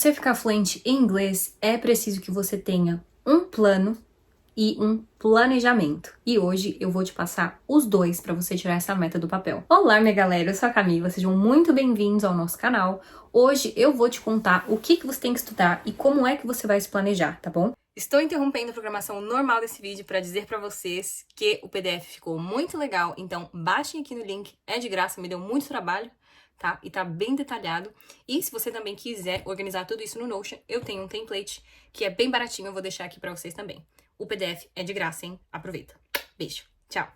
você ficar fluente em inglês, é preciso que você tenha um plano e um planejamento. E hoje eu vou te passar os dois para você tirar essa meta do papel. Olá, minha galera, eu sou a Camila, sejam muito bem-vindos ao nosso canal. Hoje eu vou te contar o que você tem que estudar e como é que você vai se planejar, tá bom? Estou interrompendo a programação normal desse vídeo para dizer para vocês que o PDF ficou muito legal, então baixem aqui no link, é de graça, me deu muito trabalho, tá? E tá bem detalhado. E se você também quiser organizar tudo isso no Notion, eu tenho um template que é bem baratinho, eu vou deixar aqui para vocês também. O PDF é de graça, hein? Aproveita. Beijo. Tchau.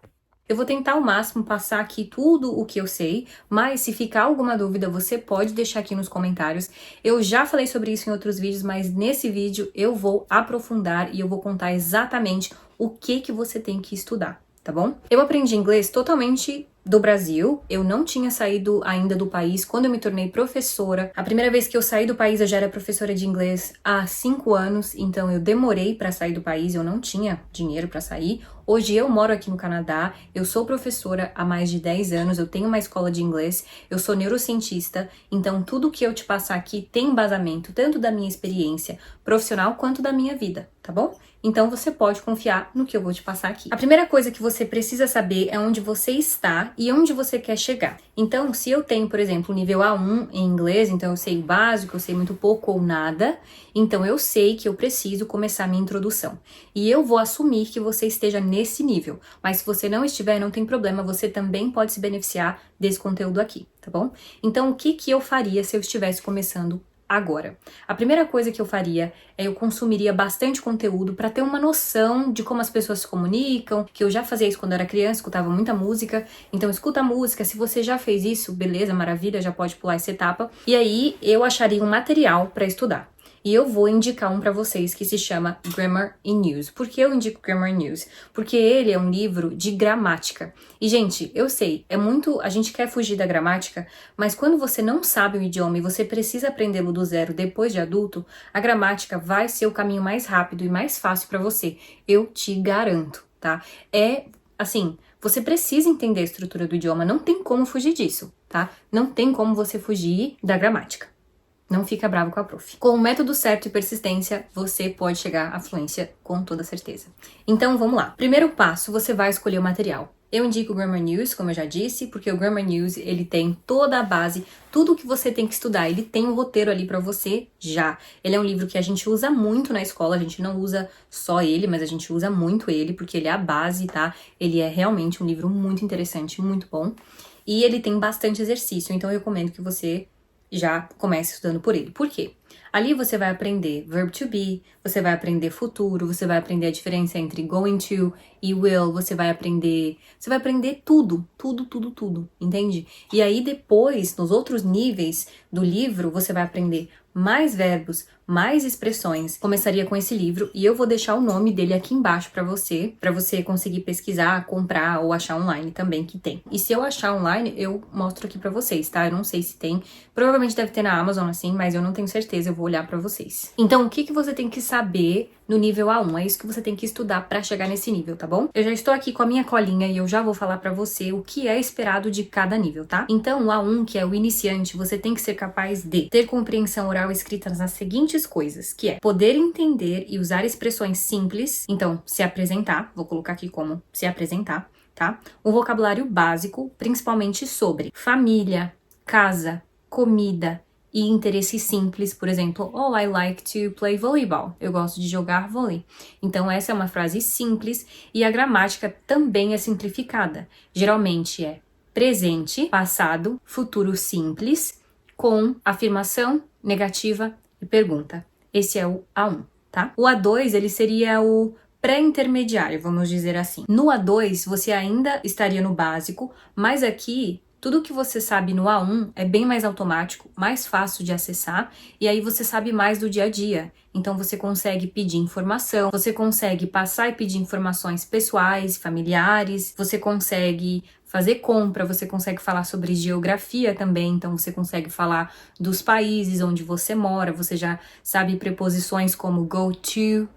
Eu vou tentar ao máximo passar aqui tudo o que eu sei, mas se ficar alguma dúvida, você pode deixar aqui nos comentários. Eu já falei sobre isso em outros vídeos, mas nesse vídeo eu vou aprofundar e eu vou contar exatamente o que você tem que estudar, tá bom? Eu aprendi inglês totalmente do Brasil, eu não tinha saído ainda do país quando eu me tornei professora. A primeira vez que eu saí do país eu já era professora de inglês há 5 anos, então eu demorei para sair do país, eu não tinha dinheiro para sair. Hoje eu moro aqui no Canadá, eu sou professora há mais de 10 anos, eu tenho uma escola de inglês, eu sou neurocientista, então tudo que eu te passar aqui tem embasamento tanto da minha experiência profissional quanto da minha vida, tá bom? Então você pode confiar no que eu vou te passar aqui. A primeira coisa que você precisa saber é onde você está e onde você quer chegar. Então, se eu tenho, por exemplo, nível A1 em inglês, então eu sei o básico, eu sei muito pouco ou nada, então eu sei que eu preciso começar a minha introdução. E eu vou assumir que você esteja nesse nível. Mas se você não estiver, não tem problema, você também pode se beneficiar desse conteúdo aqui, tá bom? Então, o que eu faria se eu estivesse começando agora? A primeira coisa que eu faria é eu consumiria bastante conteúdo para ter uma noção de como as pessoas se comunicam, que eu já fazia isso quando eu era criança, escutava muita música, então escuta a música, se você já fez isso, beleza, maravilha, já pode pular essa etapa, e aí eu acharia um material para estudar. E eu vou indicar um para vocês que se chama Grammar in Use. Por que eu indico Grammar in Use? Porque ele é um livro de gramática. E, gente, eu sei, é muito... A gente quer fugir da gramática, mas quando você não sabe o idioma e você precisa aprendê-lo do zero depois de adulto, a gramática vai ser o caminho mais rápido e mais fácil para você. Eu te garanto, tá? É, assim, você precisa entender a estrutura do idioma, não tem como fugir disso, tá? Não tem como você fugir da gramática. Não fica bravo com a prof. Com o método certo e persistência, você pode chegar à fluência com toda certeza. Então, vamos lá. Primeiro passo, você vai escolher o material. Eu indico o Grammar News, como eu já disse, porque o Grammar News, ele tem toda a base, tudo o que você tem que estudar, ele tem um roteiro ali pra você já. Ele é um livro que a gente usa muito na escola, a gente não usa só ele, mas a gente usa muito ele, porque ele é a base, tá? Ele é realmente um livro muito interessante, muito bom. E ele tem bastante exercício, então eu recomendo que você já comece estudando por ele. Por quê? Ali você vai aprender verb to be, você vai aprender futuro, você vai aprender a diferença entre going to e will, você vai aprender tudo, entende? E aí depois, nos outros níveis do livro, você vai aprender mais verbos, mais expressões. Começaria com esse livro e eu vou deixar o nome dele aqui embaixo para você conseguir pesquisar, comprar ou achar online também, que tem. E se eu achar online, eu mostro aqui para vocês, tá? Eu não sei se tem, provavelmente deve ter na Amazon assim, mas eu não tenho certeza, eu vou olhar para vocês. Então, o que você tem que saber no nível A1? É isso que você tem que estudar para chegar nesse nível, tá bom? Eu já estou aqui com a minha colinha e eu já vou falar para você o que é esperado de cada nível, tá? Então, o A1, que é o iniciante, você tem que ser capaz de ter compreensão oral escrita nas seguintes coisas, que é poder entender e usar expressões simples, então, se apresentar, vou colocar aqui como se apresentar, tá? Um vocabulário básico, principalmente sobre família, casa, comida e interesses simples, por exemplo, oh, I like to play volleyball. Eu gosto de jogar vôlei. Então, essa é uma frase simples e a gramática também é simplificada. Geralmente é presente, passado, futuro simples, com afirmação, negativa e pergunta. Esse é o A1, tá? O A2, ele seria o pré-intermediário, vamos dizer assim. No A2, você ainda estaria no básico, mas aqui tudo que você sabe no A1 é bem mais automático, mais fácil de acessar, e aí você sabe mais do dia a dia. Então você consegue pedir informação, você consegue passar e pedir informações pessoais, familiares, você consegue fazer compra, você consegue falar sobre geografia também, então você consegue falar dos países onde você mora, você já sabe preposições como go to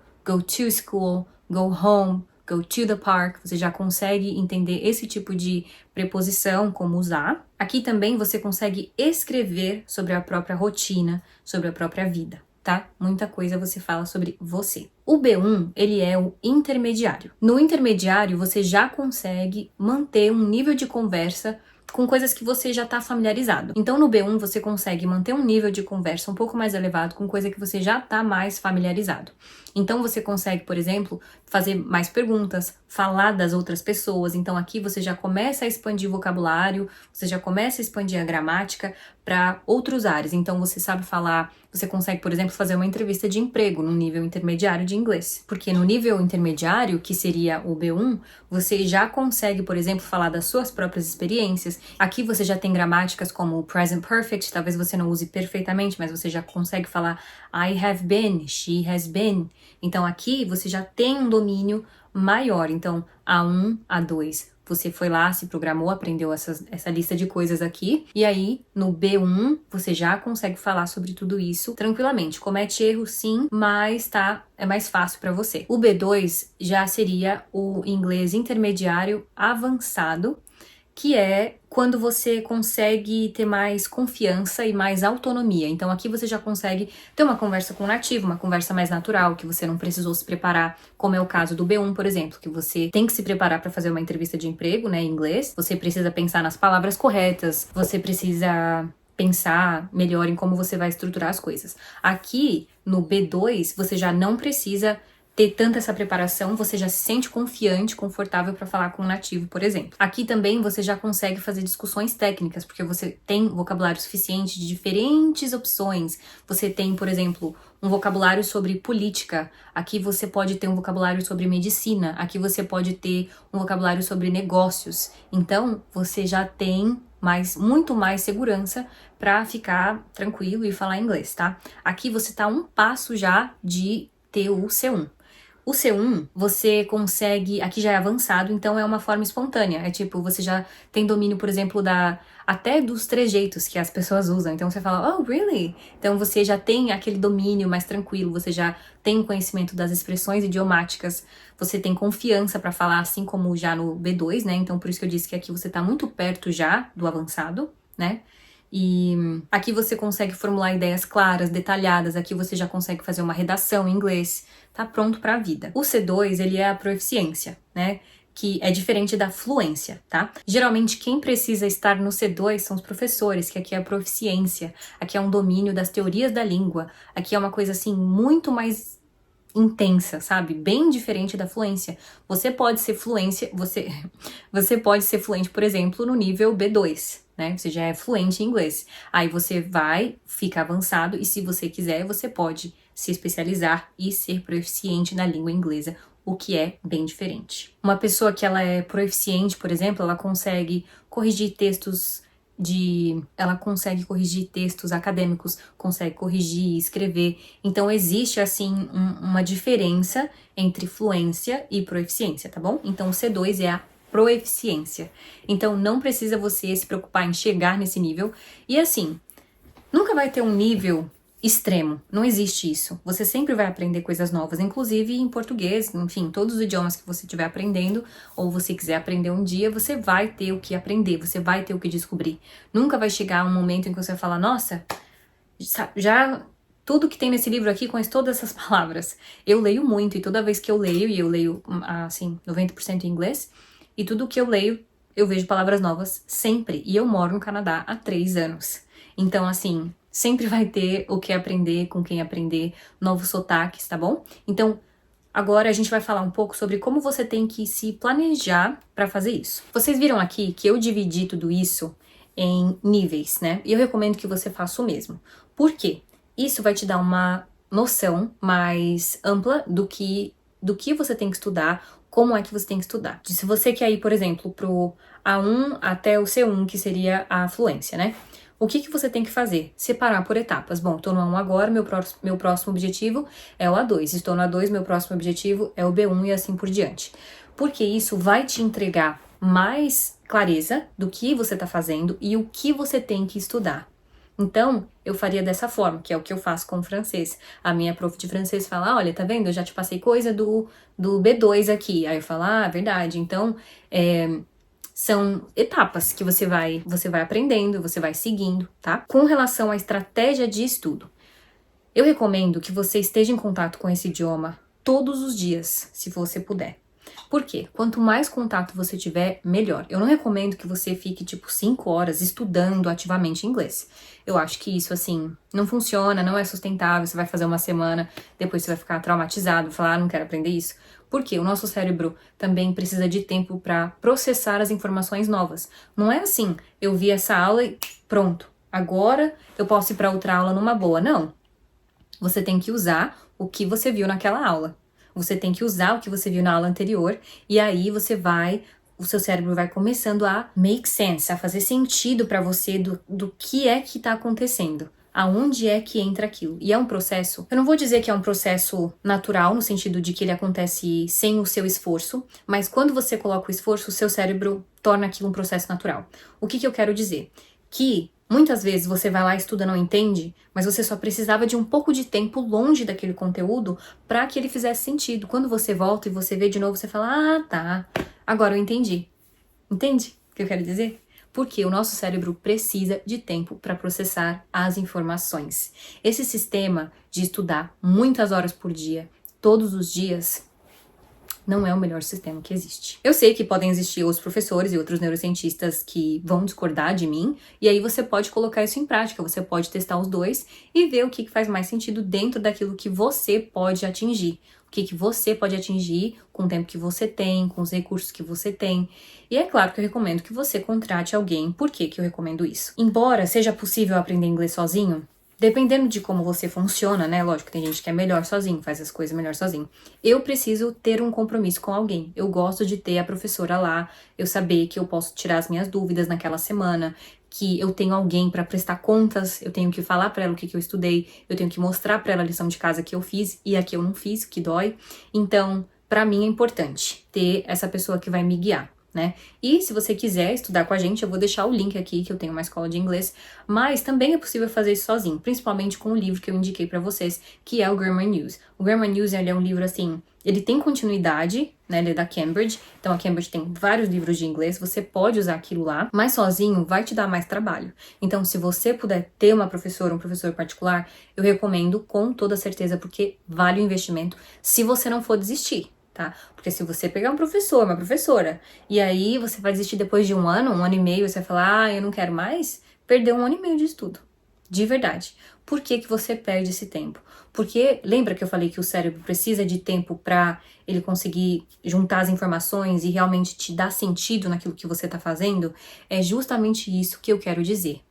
school, go home, go to the park, você já consegue entender esse tipo de preposição, como usar. Aqui também você consegue escrever sobre a própria rotina, sobre a própria vida, tá? Muita coisa você fala sobre você. O B1, ele é o intermediário. No intermediário, você já consegue manter um nível de conversa com coisas que você já está familiarizado. Então, no B1, você consegue manter um nível de conversa um pouco mais elevado com coisa que você já está mais familiarizado. Então, você consegue, por exemplo, fazer mais perguntas, falar das outras pessoas. Então, aqui você já começa a expandir o vocabulário, você já começa a expandir a gramática para outros áreas. Então, você sabe falar, você consegue, por exemplo, fazer uma entrevista de emprego no nível intermediário de inglês. Porque no nível intermediário, que seria o B1, você já consegue, por exemplo, falar das suas próprias experiências. Aqui você já tem gramáticas como o present perfect, talvez você não use perfeitamente, mas você já consegue falar I have been, she has been. Então aqui você já tem um domínio maior. Então A1, A2, você foi lá, se programou, aprendeu essa lista de coisas aqui. E aí, no B1, você já consegue falar sobre tudo isso tranquilamente. Comete erro sim, mas é mais fácil para você. O B2 já seria o inglês intermediário avançado, que é quando você consegue ter mais confiança e mais autonomia. Então aqui você já consegue ter uma conversa com o nativo, uma conversa mais natural, que você não precisou se preparar, como é o caso do B1, por exemplo, que você tem que se preparar para fazer uma entrevista de emprego, né, em inglês. Você precisa pensar nas palavras corretas, você precisa pensar melhor em como você vai estruturar as coisas. Aqui, no B2, você já não precisa ter tanta essa preparação, você já se sente confiante, confortável para falar com um nativo, por exemplo. Aqui também você já consegue fazer discussões técnicas, porque você tem vocabulário suficiente de diferentes opções. Você tem, por exemplo, um vocabulário sobre política. Aqui você pode ter um vocabulário sobre medicina. Aqui você pode ter um vocabulário sobre negócios. Então, você já tem muito mais segurança para ficar tranquilo e falar inglês, tá? Aqui você tá um passo já de ter o C1. O C1, você consegue, aqui já é avançado, então é uma forma espontânea. É tipo, você já tem domínio, por exemplo, até dos trejeitos que as pessoas usam. Então você fala, oh, really? Então você já tem aquele domínio mais tranquilo, você já tem conhecimento das expressões idiomáticas, você tem confiança para falar, assim como já no B2, né? Então por isso que eu disse que aqui você tá muito perto já do avançado, né? E aqui você consegue formular ideias claras, detalhadas, aqui você já consegue fazer uma redação em inglês, tá pronto para a vida. O C2, ele é a proficiência, né? Que é diferente da fluência, tá? Geralmente quem precisa estar no C2 são os professores, que aqui é a proficiência, aqui é um domínio das teorias da língua, aqui é uma coisa assim muito mais intensa, sabe? Bem diferente da fluência. Você pode ser você pode ser fluente, por exemplo, no nível B2, né? Você já é fluente em inglês. Aí você fica avançado e se você quiser, você pode se especializar e ser proficiente na língua inglesa, o que é bem diferente. Uma pessoa que ela é proficiente, por exemplo, ela consegue corrigir textos acadêmicos, consegue corrigir, escrever. Então existe assim uma diferença entre fluência e proficiência, tá bom? Então o C2 é a proeficiência. Então não precisa você se preocupar em chegar nesse nível. E assim, nunca vai ter um nível extremo, não existe isso. Você sempre vai aprender coisas novas, inclusive em português, enfim, todos os idiomas que você estiver aprendendo, ou você quiser aprender um dia, você vai ter o que aprender, você vai ter o que descobrir. Nunca vai chegar um momento em que você vai falar, nossa, já tudo que tem nesse livro aqui conhece todas essas palavras. Eu leio muito, e toda vez que eu leio, e eu leio, assim, 90% em inglês, e tudo que eu leio, eu vejo palavras novas sempre. E eu moro no Canadá há 3 anos. Então, assim, sempre vai ter o que aprender, com quem aprender, novos sotaques, tá bom? Então, agora a gente vai falar um pouco sobre como você tem que se planejar para fazer isso. Vocês viram aqui que eu dividi tudo isso em níveis, né? E eu recomendo que você faça o mesmo. Por quê? Isso vai te dar uma noção mais ampla do que você tem que estudar, como é que você tem que estudar. Se você quer ir, por exemplo, pro A1 até o C1, que seria a fluência, né? O que você tem que fazer? Separar por etapas. Bom, estou no A1 agora, meu próximo objetivo é o A2. Estou no A2, meu próximo objetivo é o B1 e assim por diante. Porque isso vai te entregar mais clareza do que você está fazendo e o que você tem que estudar, Então, eu faria dessa forma, que é o que eu faço com o francês. A minha prof de francês fala, olha, tá vendo? Eu já te passei coisa do B2 aqui. Aí eu falo, ah, verdade. Então, são etapas que você vai aprendendo, você vai seguindo, tá? Com relação à estratégia de estudo, eu recomendo que você esteja em contato com esse idioma todos os dias, se você puder. Por quê? Quanto mais contato você tiver, melhor. Eu não recomendo que você fique, 5 horas estudando ativamente inglês. Eu acho que isso, assim, não funciona, não é sustentável. Você vai fazer uma semana, depois você vai ficar traumatizado, falar, ah, não quero aprender isso. Por quê? O nosso cérebro também precisa de tempo para processar as informações novas. Não é assim, eu vi essa aula e pronto, agora eu posso ir para outra aula numa boa. Não. Você tem que usar o que você viu naquela aula. Você tem que usar o que você viu na aula anterior e aí o seu cérebro vai começando a make sense, a fazer sentido para você do que é que tá acontecendo. Aonde é que entra aquilo? E é um processo, eu não vou dizer que é um processo natural, no sentido de que ele acontece sem o seu esforço, mas quando você coloca o esforço, o seu cérebro torna aquilo um processo natural. O que eu quero dizer? Que muitas vezes você vai lá, estuda, não entende, mas você só precisava de um pouco de tempo longe daquele conteúdo para que ele fizesse sentido. Quando você volta e você vê de novo, você fala, ah, tá, agora eu entendi. Entende o que eu quero dizer? Porque o nosso cérebro precisa de tempo para processar as informações. Esse sistema de estudar muitas horas por dia, todos os dias, não é o melhor sistema que existe. Eu sei que podem existir outros professores e outros neurocientistas que vão discordar de mim, e aí você pode colocar isso em prática, você pode testar os dois e ver o que faz mais sentido dentro daquilo que você pode atingir. O que você pode atingir com o tempo que você tem, com os recursos que você tem. E é claro que eu recomendo que você contrate alguém. Por que eu recomendo isso? Embora seja possível aprender inglês sozinho, dependendo de como você funciona, né? Lógico, tem gente que é melhor sozinho, faz as coisas melhor sozinho. Eu preciso ter um compromisso com alguém. Eu gosto de ter a professora lá, eu saber que eu posso tirar as minhas dúvidas naquela semana, que eu tenho alguém para prestar contas, eu tenho que falar para ela o que eu estudei, eu tenho que mostrar para ela a lição de casa que eu fiz e a que eu não fiz, que dói. Então, para mim é importante ter essa pessoa que vai me guiar, né? E se você quiser estudar com a gente, eu vou deixar o link aqui, que eu tenho uma escola de inglês, mas também é possível fazer isso sozinho, principalmente com o livro que eu indiquei pra vocês, que é o Grammar News. O Grammar News, ele é um livro, assim, ele tem continuidade, né, ele é da Cambridge, então a Cambridge tem vários livros de inglês, você pode usar aquilo lá, mas sozinho vai te dar mais trabalho. Então, se você puder ter uma professora, um professor particular, eu recomendo com toda certeza, porque vale o investimento, se você não for desistir. Tá? Porque se você pegar um professor, uma professora, e aí você vai desistir depois de um ano e meio, você vai falar, ah, eu não quero mais, perdeu 1 ano e meio de estudo. De verdade. Por que você perde esse tempo? Porque lembra que eu falei que o cérebro precisa de tempo para ele conseguir juntar as informações e realmente te dar sentido naquilo que você tá fazendo? É justamente isso que eu quero dizer.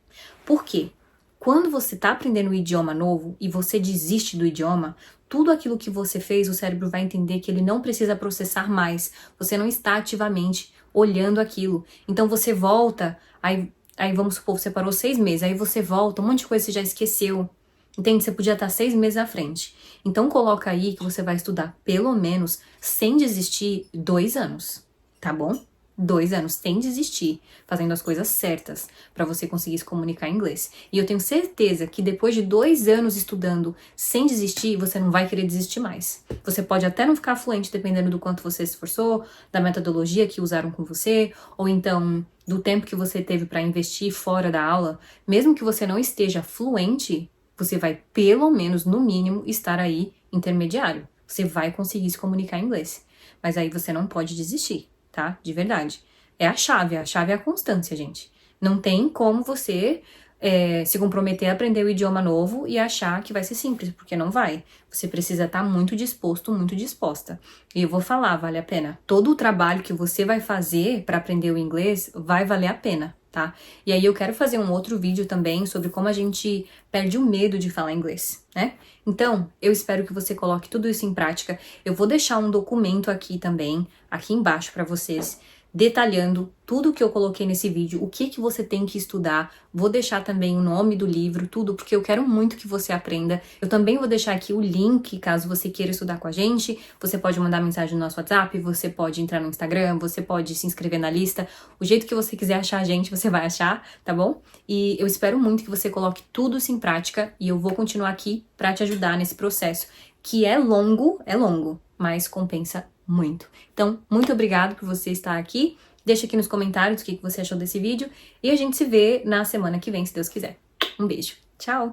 Por quê? Quando você está aprendendo um idioma novo e você desiste do idioma, tudo aquilo que você fez, o cérebro vai entender que ele não precisa processar mais. Você não está ativamente olhando aquilo. Então você volta, aí vamos supor, você parou 6 meses, aí você volta, um monte de coisa você já esqueceu. Entende? Você podia estar 6 meses à frente. Então coloca aí que você vai estudar pelo menos, sem desistir, 2 anos, tá bom? 2 anos sem desistir, fazendo as coisas certas para você conseguir se comunicar em inglês. E eu tenho certeza que depois de 2 anos estudando sem desistir, você não vai querer desistir mais. Você pode até não ficar fluente dependendo do quanto você se esforçou, da metodologia que usaram com você, ou então do tempo que você teve para investir fora da aula. Mesmo que você não esteja fluente, você vai pelo menos, no mínimo, estar aí intermediário. Você vai conseguir se comunicar em inglês. Mas aí você não pode desistir. Tá? De verdade. É a chave é a constância, gente. Não tem como você se comprometer a aprender o idioma novo e achar que vai ser simples, porque não vai. Você precisa estar muito disposto, muito disposta. E eu vou falar, vale a pena. Todo o trabalho que você vai fazer para aprender o inglês vai valer a pena, tá? E aí eu quero fazer um outro vídeo também sobre como a gente perde o medo de falar inglês, né? Então, eu espero que você coloque tudo isso em prática. Eu vou deixar um documento aqui também, aqui embaixo para vocês, detalhando tudo que eu coloquei nesse vídeo, o que você tem que estudar. Vou deixar também o nome do livro, tudo, porque eu quero muito que você aprenda. Eu também vou deixar aqui o link, caso você queira estudar com a gente. Você pode mandar mensagem no nosso WhatsApp, você pode entrar no Instagram, você pode se inscrever na lista. O jeito que você quiser achar a gente, você vai achar, tá bom? E eu espero muito que você coloque tudo isso em prática e eu vou continuar aqui pra te ajudar nesse processo, que é longo, mas compensa muito. Então, muito obrigado por você estar aqui. Deixa aqui nos comentários o que você achou desse vídeo e a gente se vê na semana que vem, se Deus quiser. Um beijo. Tchau!